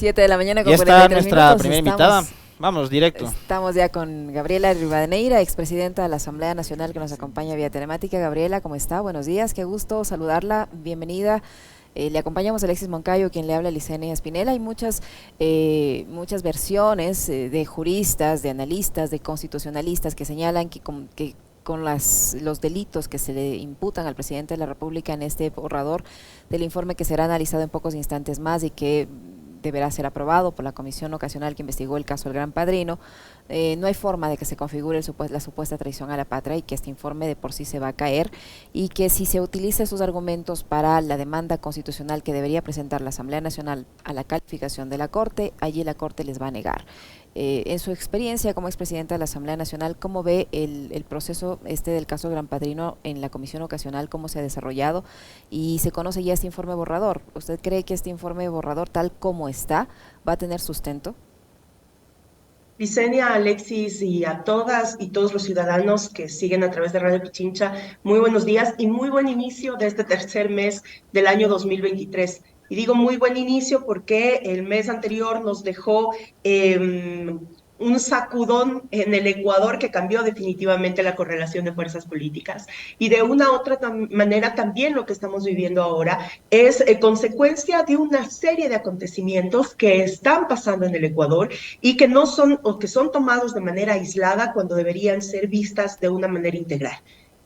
7 de la mañana con Ya está 43 nuestra minutos. primera invitada. Vamos, directo. Estamos ya con Gabriela Rivadeneira, expresidenta de la Asamblea Nacional, que nos acompaña vía telemática. Gabriela, ¿cómo está? Buenos días, qué gusto saludarla, bienvenida. Le acompañamos a Alexis Moncayo, quien le habla a Licenia Espinela. Hay muchas versiones de juristas, de analistas, de constitucionalistas que señalan que con los delitos que se le imputan al presidente de la República en este borrador del informe que será analizado en pocos instantes más y que deberá ser aprobado por la comisión ocasional que investigó el caso del Gran Padrino, no hay forma de que se configure la supuesta traición a la patria y que este informe de por sí se va a caer, y que si se utiliza esos argumentos para la demanda constitucional que debería presentar la Asamblea Nacional a la calificación de la Corte, allí la Corte les va a negar. En su experiencia como expresidenta de la Asamblea Nacional, ¿cómo ve el proceso del caso Gran Padrino en la comisión ocasional, cómo se ha desarrollado? Y se conoce ya este informe borrador. ¿Usted cree que este informe borrador, tal como está, va a tener sustento? Licenia, Alexis y a todas y todos los ciudadanos que siguen a través de Radio Pichincha, muy buenos días y muy buen inicio de este tercer mes del año 2023. Y digo muy buen inicio porque el mes anterior nos dejó un sacudón en el Ecuador que cambió definitivamente la correlación de fuerzas políticas. Y de una u otra manera también lo que estamos viviendo ahora es consecuencia de una serie de acontecimientos que están pasando en el Ecuador y que no son o que son tomados de manera aislada cuando deberían ser vistas de una manera integral.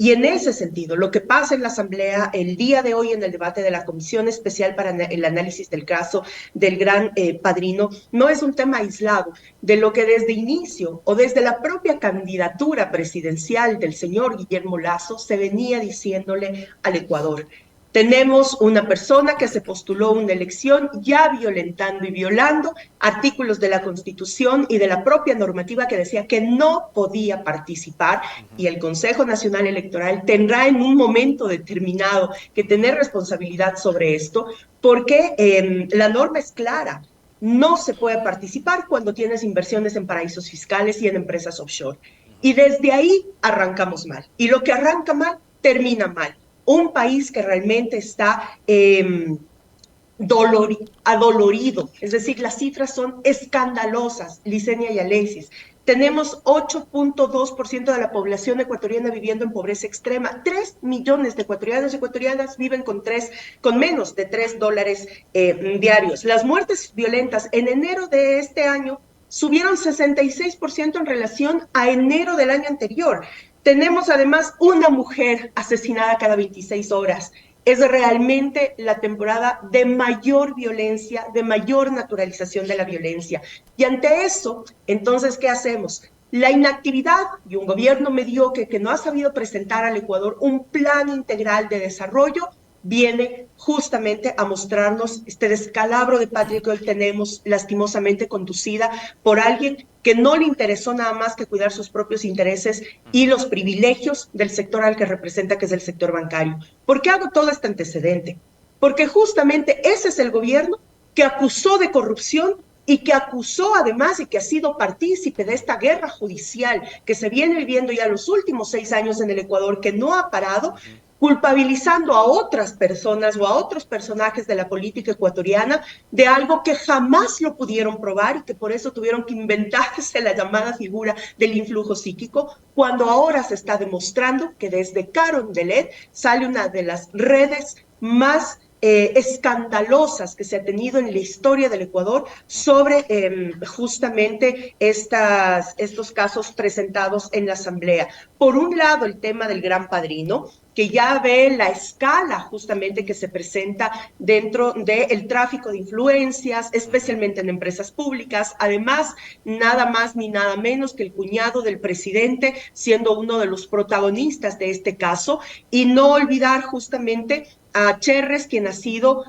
Y en ese sentido, lo que pasa en la Asamblea el día de hoy en el debate de la Comisión Especial para el Análisis del Caso del Gran Padrino no es un tema aislado de lo que desde inicio o desde la propia candidatura presidencial del señor Guillermo Lasso se venía diciéndole al Ecuador. Tenemos una persona que se postuló a una elección ya violentando y violando artículos de la Constitución y de la propia normativa que decía que no podía participar, y el Consejo Nacional Electoral tendrá en un momento determinado que tener responsabilidad sobre esto, porque la norma es clara. No se puede participar cuando tienes inversiones en paraísos fiscales y en empresas offshore. Y desde ahí arrancamos mal. Y lo que arranca mal, termina mal. Un país que realmente está adolorido, es decir, las cifras son escandalosas, Licenia y Alexis. Tenemos 8.2% de la población ecuatoriana viviendo en pobreza extrema. 3 millones de ecuatorianos y ecuatorianas viven con menos de $3 diarios. Las muertes violentas en enero de este año subieron 66% en relación a enero del año anterior. Tenemos además una mujer asesinada cada 26 horas. Es realmente la temporada de mayor violencia, de mayor naturalización de la violencia. Y ante eso, entonces, ¿qué hacemos? La inactividad y un gobierno mediocre que no ha sabido presentar al Ecuador un plan integral de desarrollo viene justamente a mostrarnos este descalabro de patria que hoy tenemos, lastimosamente conducida por alguien que no le interesó nada más que cuidar sus propios intereses y los privilegios del sector al que representa, que es el sector bancario. ¿Por qué hago todo este antecedente? Porque justamente ese es el gobierno que acusó de corrupción y que acusó además y que ha sido partícipe de esta guerra judicial que se viene viviendo ya los últimos 6 años en el Ecuador, que no ha parado, culpabilizando a otras personas o a otros personajes de la política ecuatoriana de algo que jamás lo pudieron probar y que por eso tuvieron que inventarse la llamada figura del influjo psíquico, cuando ahora se está demostrando que desde Carondelet sale una de las redes más escandalosas que se ha tenido en la historia del Ecuador sobre justamente estos casos presentados en la Asamblea. Por un lado, el tema del Gran Padrino, que ya ve la escala justamente que se presenta dentro del tráfico de influencias, especialmente en empresas públicas. Además, nada más ni nada menos que el cuñado del presidente siendo uno de los protagonistas de este caso, y no olvidar justamente a Cherres, quien ha sido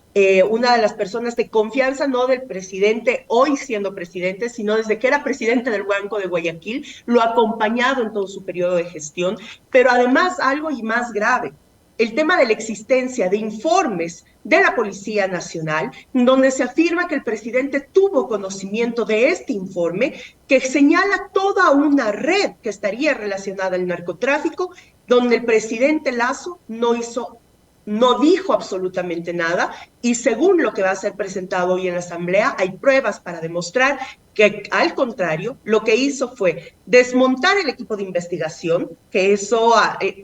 una de las personas de confianza, no del presidente hoy siendo presidente, sino desde que era presidente del Banco de Guayaquil, lo ha acompañado en todo su periodo de gestión. Pero además, algo y más grave, el tema de la existencia de informes de la Policía Nacional, donde se afirma que el presidente tuvo conocimiento de este informe, que señala toda una red que estaría relacionada al narcotráfico, donde el presidente Lasso no hizo no dijo absolutamente nada y según lo que va a ser presentado hoy en la Asamblea, hay pruebas para demostrar que al contrario, lo que hizo fue desmontar el equipo de investigación, que eso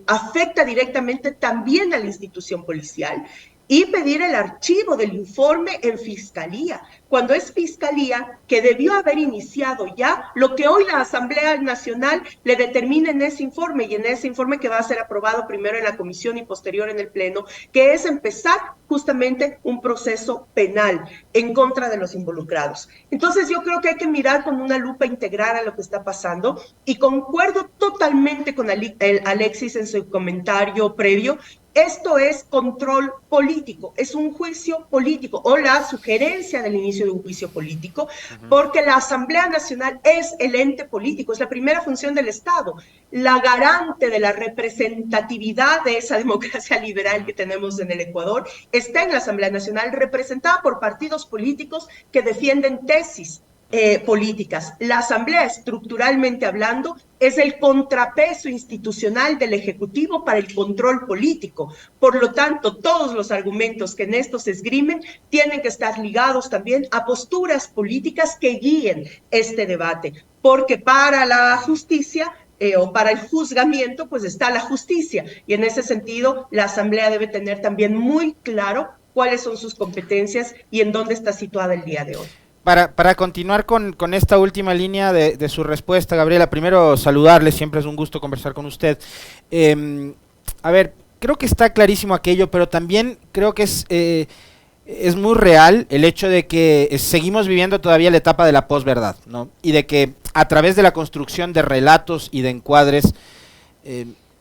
afecta directamente también a la institución policial, y pedir el archivo del informe en fiscalía, cuando es fiscalía que debió haber iniciado ya lo que hoy la Asamblea Nacional le determina en ese informe y en ese informe que va a ser aprobado primero en la comisión y posterior en el pleno, que es empezar justamente un proceso penal en contra de los involucrados. Entonces yo creo que hay que mirar con una lupa integral a lo que está pasando y concuerdo totalmente con Alexis en su comentario previo. Esto es control político, es un juicio político o la sugerencia del inicio de un juicio político, porque la Asamblea Nacional es el ente político, es la primera función del Estado, la garante de la representatividad de esa democracia liberal que tenemos en el Ecuador, está en la Asamblea Nacional representada por partidos políticos que defienden tesis políticas. La Asamblea, estructuralmente hablando, es el contrapeso institucional del Ejecutivo para el control político. Por lo tanto, todos los argumentos que en esto se esgrimen tienen que estar ligados también a posturas políticas que guíen este debate, porque para la justicia o para el juzgamiento, pues está la justicia. Y en ese sentido, la Asamblea debe tener también muy claro cuáles son sus competencias y en dónde está situada el día de hoy. Para continuar con esta última línea de su respuesta, Gabriela, primero saludarle, siempre es un gusto conversar con usted. A ver, creo que está clarísimo aquello, pero también creo que es muy real el hecho de que seguimos viviendo todavía la etapa de la posverdad, ¿no? Y de que a través de la construcción de relatos y de encuadres,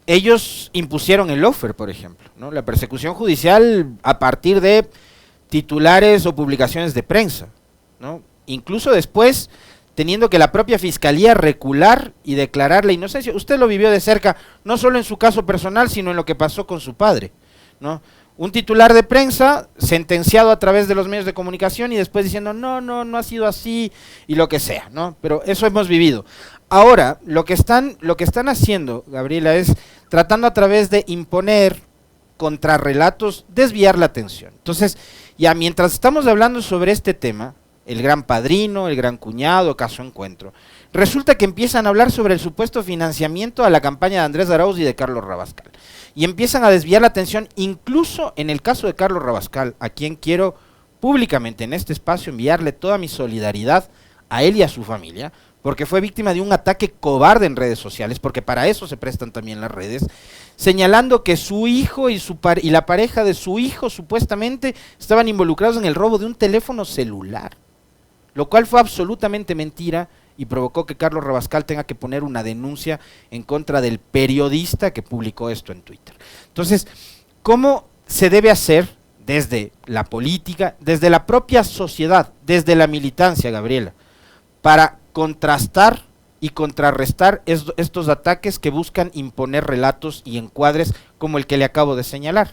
ellos impusieron el lawfare, por ejemplo, ¿no? La persecución judicial a partir de titulares o publicaciones de prensa, ¿no? Incluso después, teniendo que la propia fiscalía recular y declarar la inocencia. Usted lo vivió de cerca, no solo en su caso personal, sino en lo que pasó con su padre, ¿no? Un titular de prensa sentenciado a través de los medios de comunicación y después diciendo no ha sido así y lo que sea, ¿no? Pero eso hemos vivido. Ahora, lo que están haciendo, Gabriela, es tratando a través de imponer contrarrelatos, desviar la atención. Entonces, ya mientras estamos hablando sobre este tema, el gran padrino, el gran cuñado, caso encuentro, resulta que empiezan a hablar sobre el supuesto financiamiento a la campaña de Andrés Arauz y de Carlos Rabascal. Y empiezan a desviar la atención, incluso en el caso de Carlos Rabascal, a quien quiero públicamente en este espacio enviarle toda mi solidaridad a él y a su familia, porque fue víctima de un ataque cobarde en redes sociales, porque para eso se prestan también las redes, señalando que su hijo y la pareja de su hijo supuestamente estaban involucrados en el robo de un teléfono celular, lo cual fue absolutamente mentira y provocó que Carlos Rabascal tenga que poner una denuncia en contra del periodista que publicó esto en Twitter. Entonces, ¿cómo se debe hacer desde la política, desde la propia sociedad, desde la militancia, Gabriela, para contrastar y contrarrestar estos ataques que buscan imponer relatos y encuadres como el que le acabo de señalar?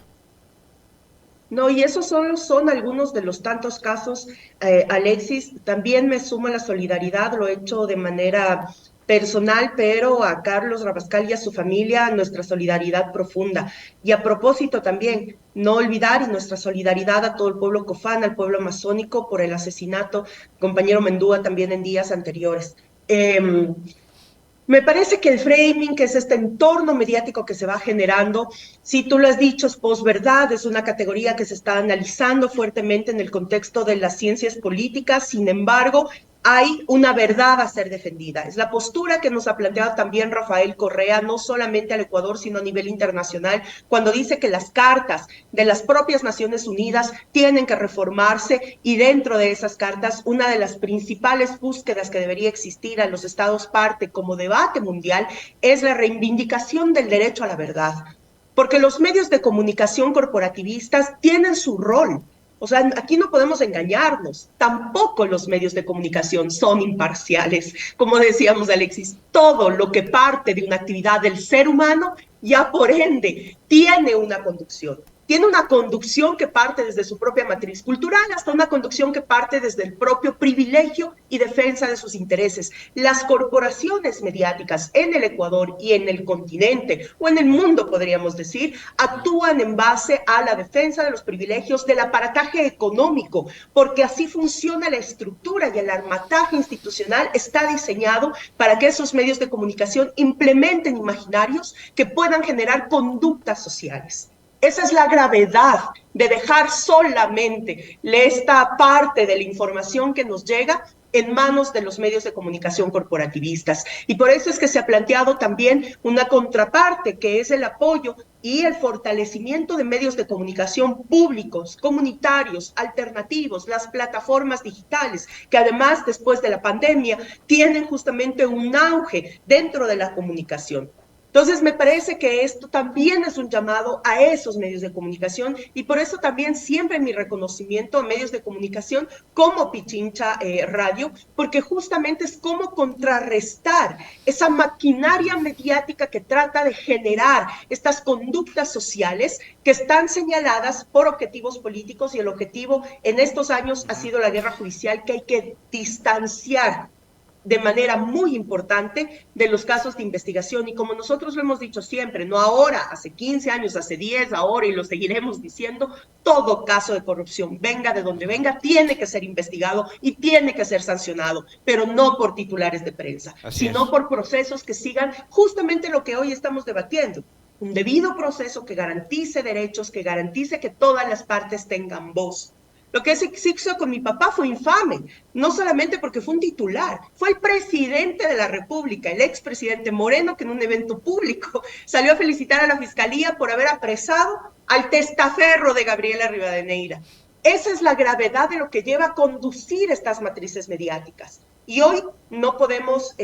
No, y esos solo son algunos de los tantos casos, Alexis. También me sumo a la solidaridad, lo he hecho de manera personal, pero a Carlos Rabascal y a su familia, nuestra solidaridad profunda. Y a propósito también, no olvidar y nuestra solidaridad a todo el pueblo cofán, al pueblo amazónico por el asesinato, compañero Mendúa también en días anteriores. Me parece que el framing, que es este entorno mediático que se va generando, si tú lo has dicho, es posverdad, es una categoría que se está analizando fuertemente en el contexto de las ciencias políticas. Sin embargo, hay una verdad a ser defendida. Es la postura que nos ha planteado también Rafael Correa, no solamente al Ecuador, sino a nivel internacional, cuando dice que las cartas de las propias Naciones Unidas tienen que reformarse, y dentro de esas cartas, una de las principales búsquedas que debería existir a los Estados parte como debate mundial es la reivindicación del derecho a la verdad. Porque los medios de comunicación corporativistas tienen su rol. O sea, aquí no podemos engañarnos. Tampoco los medios de comunicación son imparciales. Como decíamos, Alexis, todo lo que parte de una actividad del ser humano ya por ende tiene una conducción, tiene una conducción que parte desde su propia matriz cultural hasta una conducción que parte desde el propio privilegio y defensa de sus intereses. Las corporaciones mediáticas en el Ecuador y en el continente, o en el mundo podríamos decir, actúan en base a la defensa de los privilegios del aparataje económico, porque así funciona la estructura y el armataje institucional está diseñado para que esos medios de comunicación implementen imaginarios que puedan generar conductas sociales. Esa es la gravedad de dejar solamente esta parte de la información que nos llega en manos de los medios de comunicación corporativistas. Y por eso es que se ha planteado también una contraparte, que es el apoyo y el fortalecimiento de medios de comunicación públicos, comunitarios, alternativos, las plataformas digitales, que además, después de la pandemia, tienen justamente un auge dentro de la comunicación. Entonces, me parece que esto también es un llamado a esos medios de comunicación y por eso también siempre mi reconocimiento a medios de comunicación como Pichincha Radio, porque justamente es como contrarrestar esa maquinaria mediática que trata de generar estas conductas sociales que están señaladas por objetivos políticos, y el objetivo en estos años ha sido la guerra judicial, que hay que distanciar de manera muy importante de los casos de investigación. Y como nosotros lo hemos dicho siempre, no ahora, hace 15 años, hace 10, ahora, y lo seguiremos diciendo, todo caso de corrupción, venga de donde venga, tiene que ser investigado y tiene que ser sancionado, pero no por titulares de prensa, sino por procesos que sigan justamente lo que hoy estamos debatiendo. Un debido proceso que garantice derechos, que garantice que todas las partes tengan voz. Lo que se hizo con mi papá fue infame, no solamente porque fue un titular, fue el presidente de la República, el expresidente Moreno, que en un evento público salió a felicitar a la Fiscalía por haber apresado al testaferro de Gabriela Rivadeneira. Esa es la gravedad de lo que lleva a conducir estas matrices mediáticas. Y hoy no podemos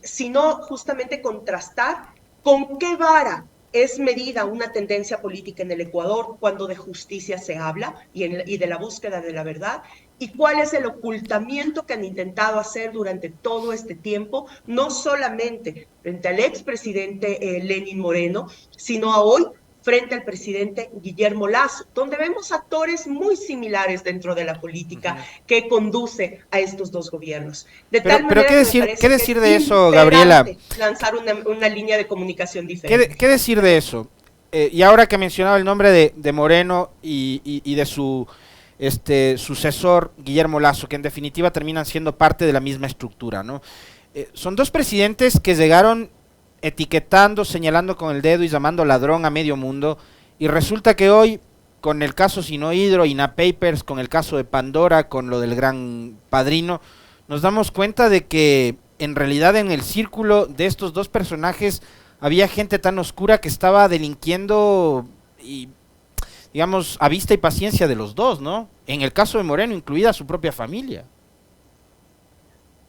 sino justamente contrastar con qué vara es medida una tendencia política en el Ecuador cuando de justicia se habla y de la búsqueda de la verdad, y cuál es el ocultamiento que han intentado hacer durante todo este tiempo, no solamente frente al expresidente Lenín Moreno, sino a hoy frente al presidente Guillermo Lasso, donde vemos actores muy similares dentro de la política que conduce a estos dos gobiernos. Pero ¿qué decir de eso, Gabriela? Lanzar una línea de comunicación diferente. ¿Qué decir de eso? Y ahora que mencionaba el nombre de Moreno y de su sucesor, Guillermo Lasso, que en definitiva terminan siendo parte de la misma estructura, ¿no? Son dos presidentes que llegaron etiquetando, señalando con el dedo y llamando ladrón a medio mundo, y resulta que hoy, con el caso Sinohydro, INA Papers, con el caso de Pandora, con lo del Gran Padrino, nos damos cuenta de que en realidad en el círculo de estos dos personajes había gente tan oscura que estaba delinquiendo, y digamos, a vista y paciencia de los dos, ¿no? En el caso de Moreno, incluida su propia familia.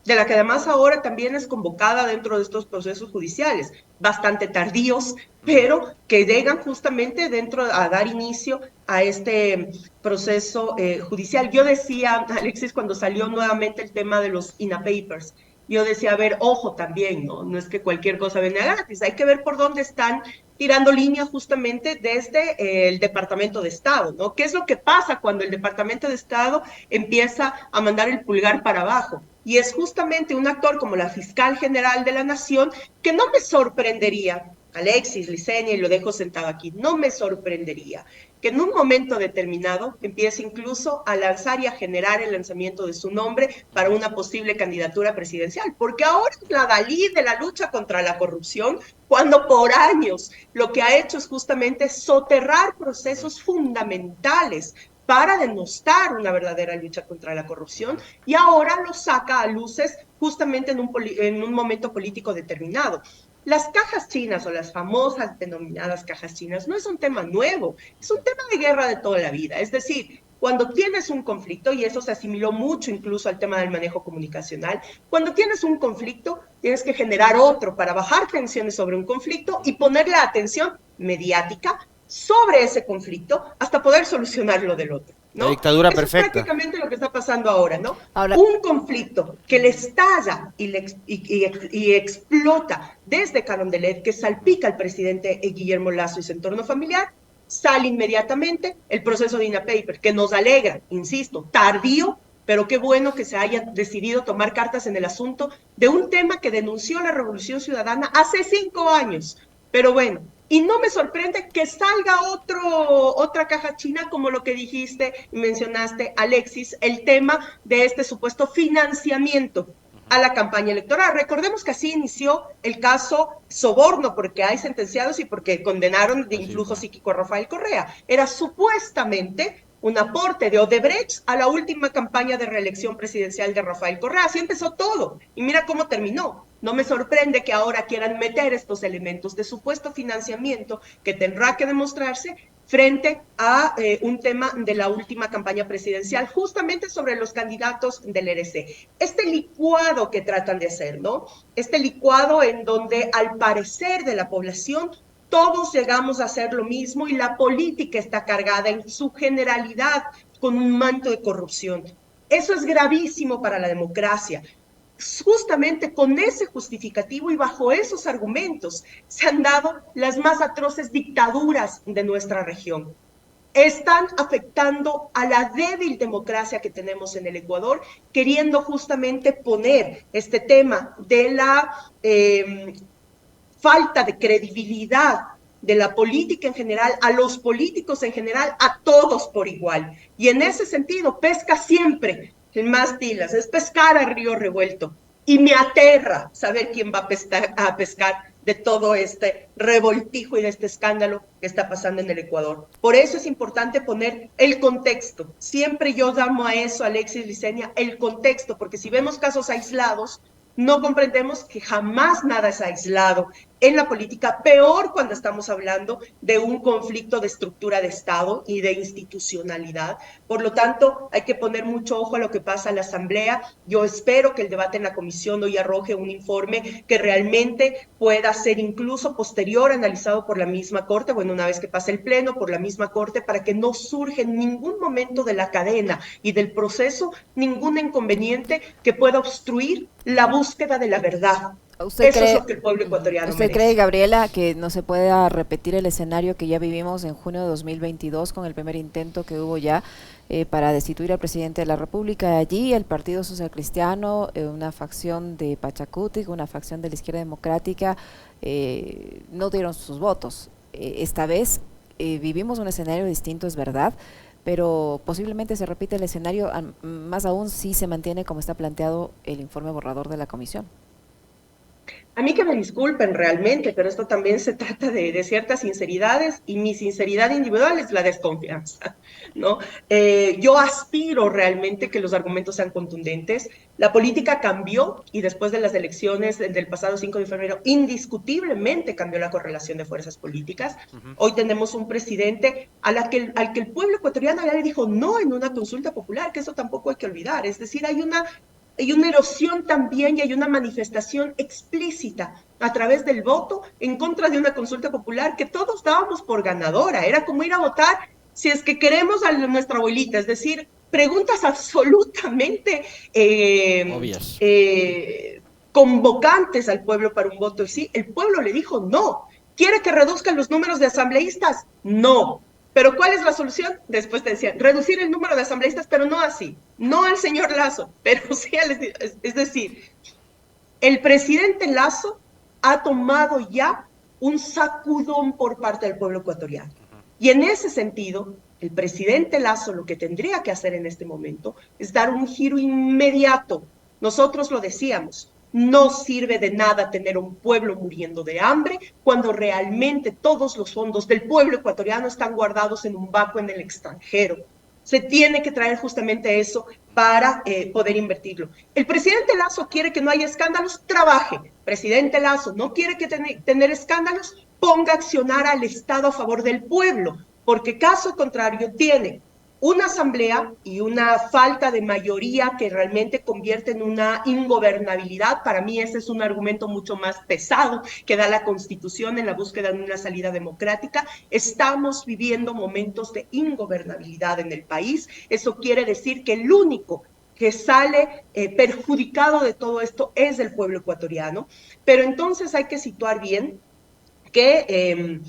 De la que además ahora también es convocada dentro de estos procesos judiciales, bastante tardíos, pero que llegan justamente a dar inicio a este proceso judicial. Yo decía, Alexis, cuando salió nuevamente el tema de los INA Papers, yo decía, a ver, ojo también, no es que cualquier cosa venga gratis, hay que ver por dónde están tirando línea justamente desde el Departamento de Estado, ¿no? ¿Qué es lo que pasa cuando el Departamento de Estado empieza a mandar el pulgar para abajo? Y es justamente un actor como la Fiscal General de la Nación, que no me sorprendería, Alexis, Licenia, y lo dejo sentado aquí, no me sorprendería que en un momento determinado empiece incluso a lanzar y a generar el lanzamiento de su nombre para una posible candidatura presidencial, porque ahora es la Dalí de la lucha contra la corrupción, cuando por años lo que ha hecho es justamente soterrar procesos fundamentales para denostar una verdadera lucha contra la corrupción, y ahora lo saca a luces justamente en un momento político determinado. Las cajas chinas, o las famosas denominadas cajas chinas, no es un tema nuevo, es un tema de guerra de toda la vida. Es decir, cuando tienes un conflicto, y eso se asimiló mucho incluso al tema del manejo comunicacional, cuando tienes un conflicto, tienes que generar otro para bajar tensiones sobre un conflicto y poner la atención mediática sobre ese conflicto hasta poder solucionar lo del otro, ¿no? La dictadura Eso perfecta. Es prácticamente lo que está pasando ahora, ¿no? Un conflicto que le estalla y explota desde Carondelet, que salpica al presidente Guillermo Lasso y su entorno familiar, sale inmediatamente el proceso de INAPAPER, que nos alegra, insisto, tardío, pero qué bueno que se haya decidido tomar cartas en el asunto de un tema que denunció la Revolución Ciudadana hace 5 años. Pero bueno, y no me sorprende que salga otra caja china, como lo que dijiste y mencionaste, Alexis, el tema de este supuesto financiamiento a la campaña electoral. Recordemos que así inició el caso Soborno, porque hay sentenciados y porque condenaron de influjo psíquico a Rafael Correa. Era supuestamente un aporte de Odebrecht a la última campaña de reelección presidencial de Rafael Correa. Así empezó todo. Y mira cómo terminó. No me sorprende que ahora quieran meter estos elementos de supuesto financiamiento que tendrá que demostrarse frente a un tema de la última campaña presidencial, justamente sobre los candidatos del RC. Este licuado que tratan de hacer, ¿no? Este licuado en donde al parecer de la población todos llegamos a hacer lo mismo y la política está cargada en su generalidad con un manto de corrupción. Eso es gravísimo para la democracia. Justamente con ese justificativo y bajo esos argumentos se han dado las más atroces dictaduras de nuestra región. Están afectando a la débil democracia que tenemos en el Ecuador, queriendo justamente poner este tema de la falta de credibilidad de la política en general, a los políticos en general, a todos por igual. Y en ese sentido, pesca siempre el más tilas, es pescar a río revuelto. Y me aterra saber quién va a pescar de todo este revoltijo y de este escándalo que está pasando en el Ecuador. Por eso es importante poner el contexto. Siempre yo llamo a eso, Alexis, Licenia, el contexto, porque si vemos casos aislados, no comprendemos que jamás nada es aislado en la política, peor cuando estamos hablando de un conflicto de estructura de Estado y de institucionalidad. Por lo tanto, hay que poner mucho ojo a lo que pasa en la Asamblea. Yo espero que el debate en la comisión hoy arroje un informe que realmente pueda ser incluso posterior, analizado por la misma Corte, bueno, una vez que pase el Pleno, por la misma Corte, para que no surja en ningún momento de la cadena y del proceso ningún inconveniente que pueda obstruir la búsqueda de la verdad. Eso es lo que el pueblo ecuatoriano ¿Usted merece. cree, Gabriela, que no se pueda repetir el escenario que ya vivimos en junio de 2022 con el primer intento que hubo ya para destituir al presidente de la República? Allí el Partido Social Cristiano, una facción de Pachacutic, una facción de la Izquierda Democrática, no dieron sus votos. Esta vez vivimos un escenario distinto, es verdad, pero posiblemente se repite el escenario, más aún si se mantiene como está planteado el informe borrador de la comisión. A mí que me disculpen realmente, pero esto también se trata de ciertas sinceridades y mi sinceridad individual es la desconfianza, ¿no? Yo aspiro realmente que los argumentos sean contundentes. La política cambió y después de las elecciones del pasado 5 de febrero, indiscutiblemente cambió la correlación de fuerzas políticas. Hoy tenemos un presidente al que el pueblo ecuatoriano ya le dijo no en una consulta popular, que eso tampoco hay que olvidar. Es decir, hay una erosión también y hay una manifestación explícita a través del voto en contra de una consulta popular que todos dábamos por ganadora. Era como ir a votar si es que queremos a nuestra abuelita, es decir, preguntas absolutamente obvias. Convocantes al pueblo para un voto. Y sí, el pueblo le dijo no. ¿Quiere que reduzcan los números de asambleístas? No. ¿Pero cuál es la solución? Después te decían, reducir el número de asambleístas, pero no así, no al señor Lasso, pero sí es decir, el presidente Lasso ha tomado ya un sacudón por parte del pueblo ecuatoriano. Y en ese sentido, el presidente Lasso lo que tendría que hacer en este momento es dar un giro inmediato. Nosotros lo decíamos, no sirve de nada tener un pueblo muriendo de hambre cuando realmente todos los fondos del pueblo ecuatoriano están guardados en un banco en el extranjero. Se tiene que traer justamente eso para poder invertirlo. El presidente Lasso quiere que no haya escándalos, trabaje. Presidente Lasso no quiere que tener escándalos, ponga a accionar al Estado a favor del pueblo, porque caso contrario tiene una asamblea y una falta de mayoría que realmente convierte en una ingobernabilidad. Para mí ese es un argumento mucho más pesado que da la Constitución en la búsqueda de una salida democrática. Estamos viviendo momentos de ingobernabilidad en el país. Eso quiere decir que el único que sale perjudicado de todo esto es el pueblo ecuatoriano. Pero entonces hay que situar bien que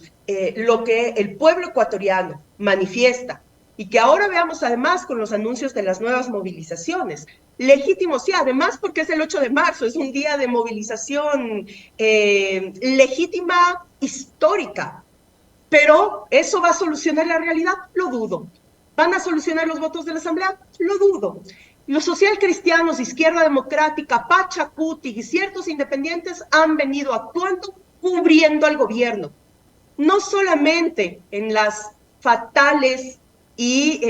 lo que el pueblo ecuatoriano manifiesta y que ahora veamos además con los anuncios de las nuevas movilizaciones. Legítimo, sí, además porque es el 8 de marzo, es un día de movilización legítima, histórica, pero ¿eso va a solucionar la realidad? Lo dudo. ¿Van a solucionar los votos de la Asamblea? Lo dudo. Los socialcristianos, Izquierda Democrática, Pachacuti y ciertos independientes han venido actuando cubriendo al gobierno, no solamente en las fatales y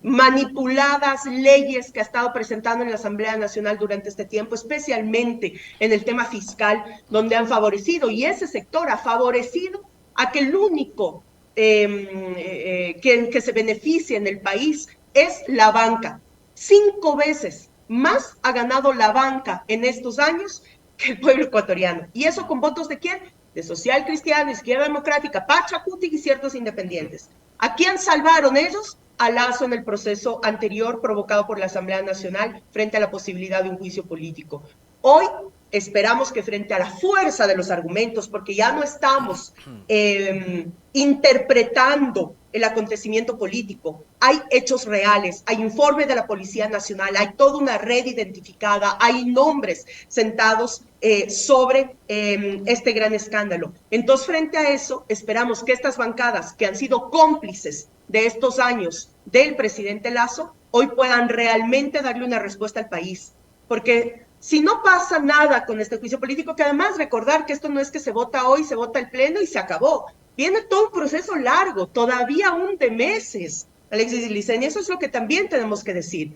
manipuladas leyes que ha estado presentando en la Asamblea Nacional durante este tiempo, especialmente en el tema fiscal, donde han favorecido, y ese sector ha favorecido a que el único que se beneficie en el país es la banca. 5 veces más ha ganado la banca en estos años que el pueblo ecuatoriano. ¿Y eso con votos de quién? De Social Cristiano, Izquierda Democrática, Pachacuti y ciertos independientes. ¿A quién salvaron ellos? A Lazo en el proceso anterior provocado por la Asamblea Nacional frente a la posibilidad de un juicio político. Hoy esperamos que frente a la fuerza de los argumentos, porque ya no estamos interpretando el acontecimiento político, hay hechos reales, hay informes de la Policía Nacional, hay toda una red identificada, hay nombres sentados sobre este gran escándalo. Entonces, frente a eso, esperamos que estas bancadas que han sido cómplices de estos años del presidente Lazo, hoy puedan realmente darle una respuesta al país. Porque si no pasa nada con este juicio político, que además recordar que esto no es que se vota hoy, se vota el pleno y se acabó. Viene todo un proceso largo, todavía aún de meses, Alexis y Licenia, eso es lo que también tenemos que decir.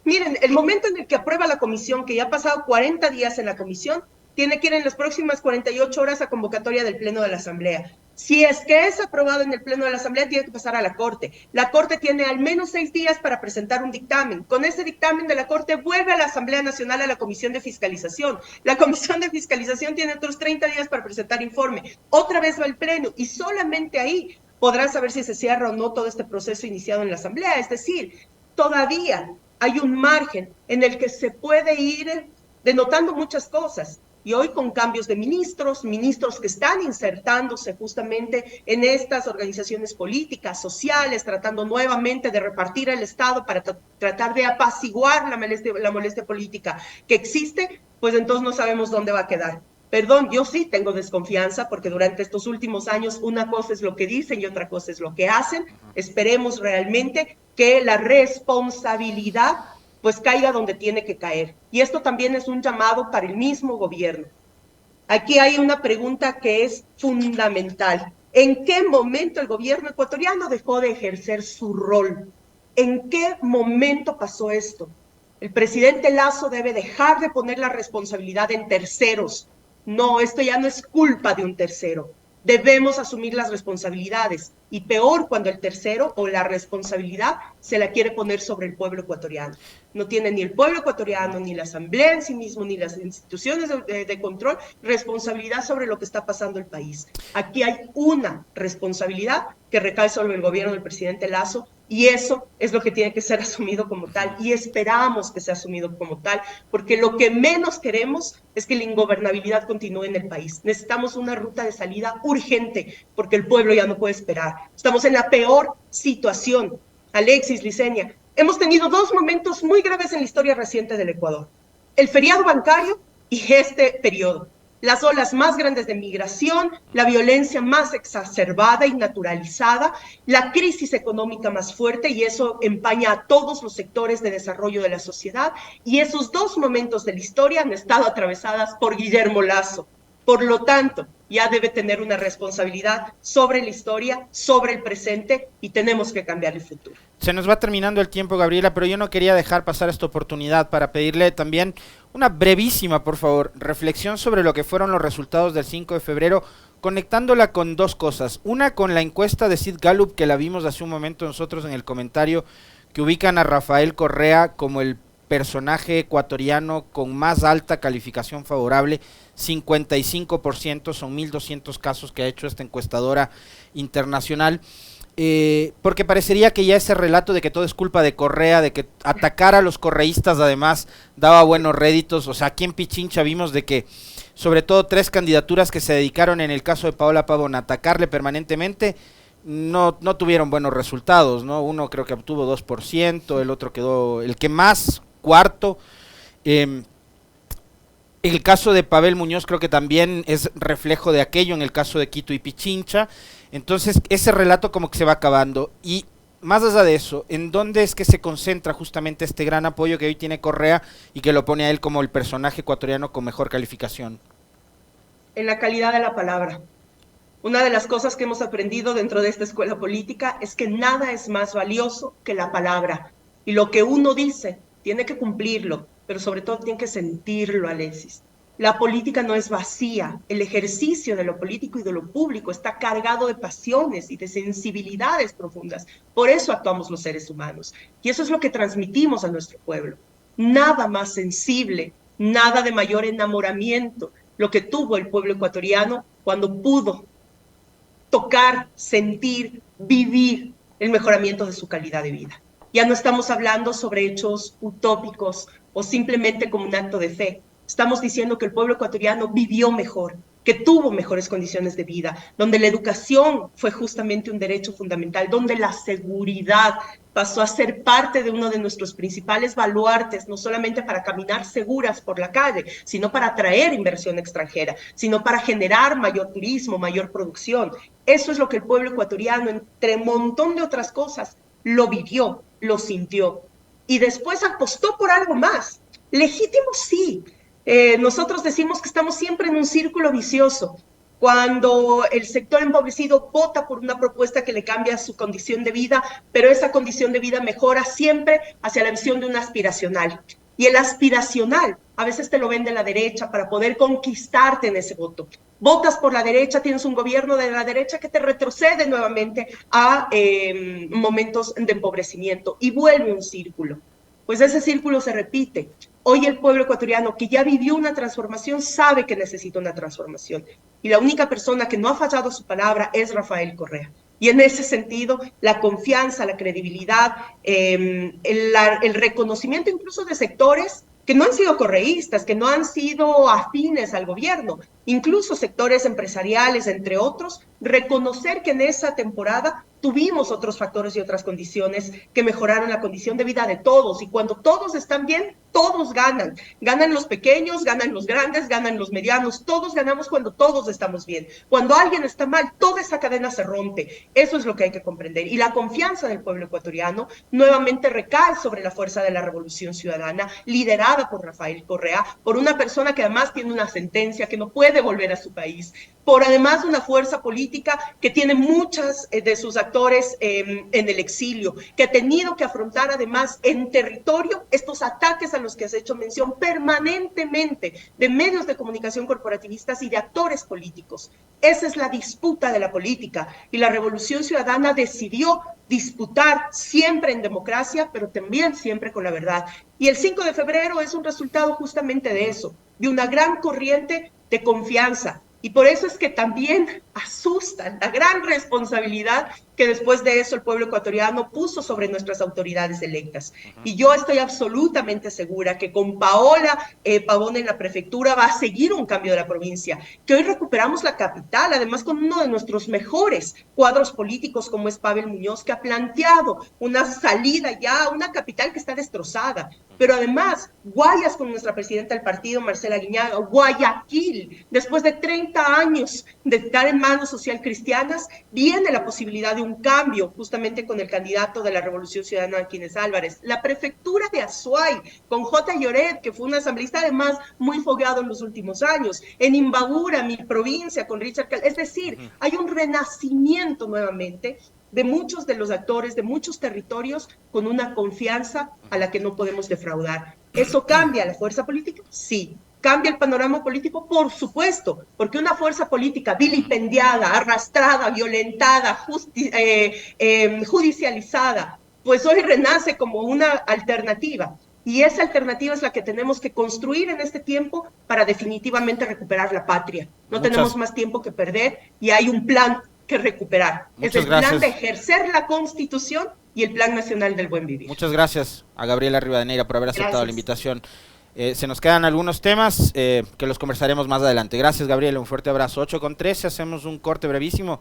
Miren, el momento en el que aprueba la comisión, que ya ha pasado 40 días en la comisión, tiene que ir en las próximas 48 horas a convocatoria del Pleno de la Asamblea. Si es que es aprobado en el Pleno de la Asamblea, tiene que pasar a la Corte. La Corte tiene al menos 6 días para presentar un dictamen. Con ese dictamen de la Corte vuelve a la Asamblea Nacional a la Comisión de Fiscalización. La Comisión de Fiscalización tiene otros 30 días para presentar informe. Otra vez va al Pleno y solamente ahí podrán saber si se cierra o no todo este proceso iniciado en la Asamblea. Es decir, todavía hay un margen en el que se puede ir denotando muchas cosas. Y hoy con cambios de ministros que están insertándose justamente en estas organizaciones políticas, sociales, tratando nuevamente de repartir el Estado para tratar de apaciguar la molestia política que existe, pues entonces no sabemos dónde va a quedar. Perdón, yo sí tengo desconfianza porque durante estos últimos años una cosa es lo que dicen y otra cosa es lo que hacen. Esperemos realmente que la responsabilidad pues caiga donde tiene que caer. Y esto también es un llamado para el mismo gobierno. Aquí hay una pregunta que es fundamental. ¿En qué momento el gobierno ecuatoriano dejó de ejercer su rol? ¿En qué momento pasó esto? El presidente Lazo debe dejar de poner la responsabilidad en terceros. No, esto ya no es culpa de un tercero. Debemos asumir las responsabilidades y peor cuando el tercero o la responsabilidad se la quiere poner sobre el pueblo ecuatoriano. No tiene ni el pueblo ecuatoriano, ni la Asamblea en sí mismo, ni las instituciones de control responsabilidad sobre lo que está pasando en el país. Aquí hay una responsabilidad que recae sobre el gobierno del presidente Lazo y eso es lo que tiene que ser asumido como tal y esperamos que sea asumido como tal porque lo que menos queremos es que la ingobernabilidad continúe en el país. Necesitamos una ruta de salida urgente porque el pueblo ya no puede esperar. Estamos en la peor situación. Alexis, Licenia, hemos tenido 2 momentos muy graves en la historia reciente del Ecuador. El feriado bancario y este periodo. Las olas más grandes de migración, la violencia más exacerbada y naturalizada, la crisis económica más fuerte y eso empaña a todos los sectores de desarrollo de la sociedad y esos 2 momentos de la historia han estado atravesadas por Guillermo Lazo. Por lo tanto, ya debe tener una responsabilidad sobre la historia, sobre el presente y tenemos que cambiar el futuro. Se nos va terminando el tiempo, Gabriela, pero yo no quería dejar pasar esta oportunidad para pedirle también una brevísima, por favor, reflexión sobre lo que fueron los resultados del 5 de febrero, conectándola con 2 cosas. Una, con la encuesta de Sid Gallup, que la vimos hace un momento nosotros en el comentario, que ubican a Rafael Correa como el personaje ecuatoriano con más alta calificación favorable, 55%, son 1.200 casos que ha hecho esta encuestadora internacional, porque parecería que ya ese relato de que todo es culpa de Correa, de que atacar a los correístas además daba buenos réditos, o sea, aquí en Pichincha vimos de que sobre todo 3 candidaturas que se dedicaron en el caso de Paola Pavón a atacarle permanentemente, no tuvieron buenos resultados, ¿no? Uno creo que obtuvo 2%, el otro quedó el que más, cuarto. El caso de Pavel Muñoz creo que también es reflejo de aquello en el caso de Quito y Pichincha. Entonces ese relato como que se va acabando. Y más allá de eso, ¿en dónde es que se concentra justamente este gran apoyo que hoy tiene Correa y que lo pone a él como el personaje ecuatoriano con mejor calificación? En la calidad de la palabra. Una de las cosas que hemos aprendido dentro de esta escuela política es que nada es más valioso que la palabra. Y lo que uno dice, tiene que cumplirlo, pero sobre todo tiene que sentirlo, Alexis. La política no es vacía. El ejercicio de lo político y de lo público está cargado de pasiones y de sensibilidades profundas. Por eso actuamos los seres humanos. Y eso es lo que transmitimos a nuestro pueblo. Nada más sensible, nada de mayor enamoramiento, lo que tuvo el pueblo ecuatoriano cuando pudo tocar, sentir, vivir el mejoramiento de su calidad de vida. Ya no estamos hablando sobre hechos utópicos o simplemente como un acto de fe. Estamos diciendo que el pueblo ecuatoriano vivió mejor, que tuvo mejores condiciones de vida, donde la educación fue justamente un derecho fundamental, donde la seguridad pasó a ser parte de uno de nuestros principales baluartes, no solamente para caminar seguras por la calle, sino para atraer inversión extranjera, sino para generar mayor turismo, mayor producción. Eso es lo que el pueblo ecuatoriano, entre un montón de otras cosas, lo vivió, lo sintió. Y después apostó por algo más. Legítimo, sí. Nosotros decimos que estamos siempre en un círculo vicioso. Cuando el sector empobrecido vota por una propuesta que le cambia su condición de vida, pero esa condición de vida mejora siempre hacia la visión de un aspiracional. Y el aspiracional a veces te lo vende la derecha para poder conquistarte en ese voto. Votas por la derecha, tienes un gobierno de la derecha que te retrocede nuevamente a momentos de empobrecimiento y vuelve un círculo. Pues ese círculo se repite. Hoy el pueblo ecuatoriano que ya vivió una transformación sabe que necesita una transformación. Y la única persona que no ha fallado su palabra es Rafael Correa. Y en ese sentido, la confianza, la credibilidad, el reconocimiento incluso de sectores que no han sido correístas, que no han sido afines al gobierno, incluso sectores empresariales, entre otros, reconocer que en esa temporada tuvimos otros factores y otras condiciones que mejoraron la condición de vida de todos. Y cuando todos están bien, todos ganan. Ganan los pequeños, ganan los grandes, ganan los medianos. Todos ganamos cuando todos estamos bien. Cuando alguien está mal, toda esa cadena se rompe. Eso es lo que hay que comprender. Y la confianza del pueblo ecuatoriano nuevamente recae sobre la fuerza de la Revolución Ciudadana, liderada por Rafael Correa, por una persona que además tiene una sentencia, que no puede volver a su país, por además una fuerza política que tiene muchas de sus actores en el exilio, que ha tenido que afrontar además en territorio estos ataques a los que has hecho mención permanentemente de medios de comunicación corporativistas y de actores políticos. Esa es la disputa de la política y la Revolución Ciudadana decidió disputar siempre en democracia, pero también siempre con la verdad. Y el 5 de febrero es un resultado justamente de eso, de una gran corriente de confianza. Y por eso es que también asusta la gran responsabilidad que después de eso el pueblo ecuatoriano puso sobre nuestras autoridades electas. Y yo estoy absolutamente segura que con Paola Pavón en la prefectura va a seguir un cambio de la provincia, que hoy recuperamos la capital, además con uno de nuestros mejores cuadros políticos como es Pavel Muñoz, que ha planteado una salida ya a una capital que está destrozada. Pero además, Guayas con nuestra presidenta del partido, Marcela Guiñaga, Guayaquil, después de 30 años de estar en manos social cristianas, viene la posibilidad de un cambio justamente con el candidato de la Revolución Ciudadana, Quines Álvarez. La prefectura de Azuay, con J. Lloret, que fue un asambleísta además muy fogueado en los últimos años. En Imbabura, mi provincia, con Richard Cal. Es decir, hay un renacimiento nuevamente de muchos de los actores, de muchos territorios, con una confianza a la que no podemos defraudar. ¿Eso cambia la fuerza política? Sí. ¿Cambia el panorama político? Por supuesto, porque una fuerza política vilipendiada, arrastrada, violentada, judicializada, pues hoy renace como una alternativa. Y esa alternativa es la que tenemos que construir en este tiempo para definitivamente recuperar la patria. No tenemos más tiempo que perder y hay un plan que recuperar. Es el plan de ejercer la Constitución y el Plan Nacional del Buen Vivir. Muchas gracias a Gabriela Rivadeneira por haber aceptado la invitación. Se nos quedan algunos temas que los conversaremos más adelante. Gracias, Gabriela, un fuerte abrazo. 8:13, hacemos un corte brevísimo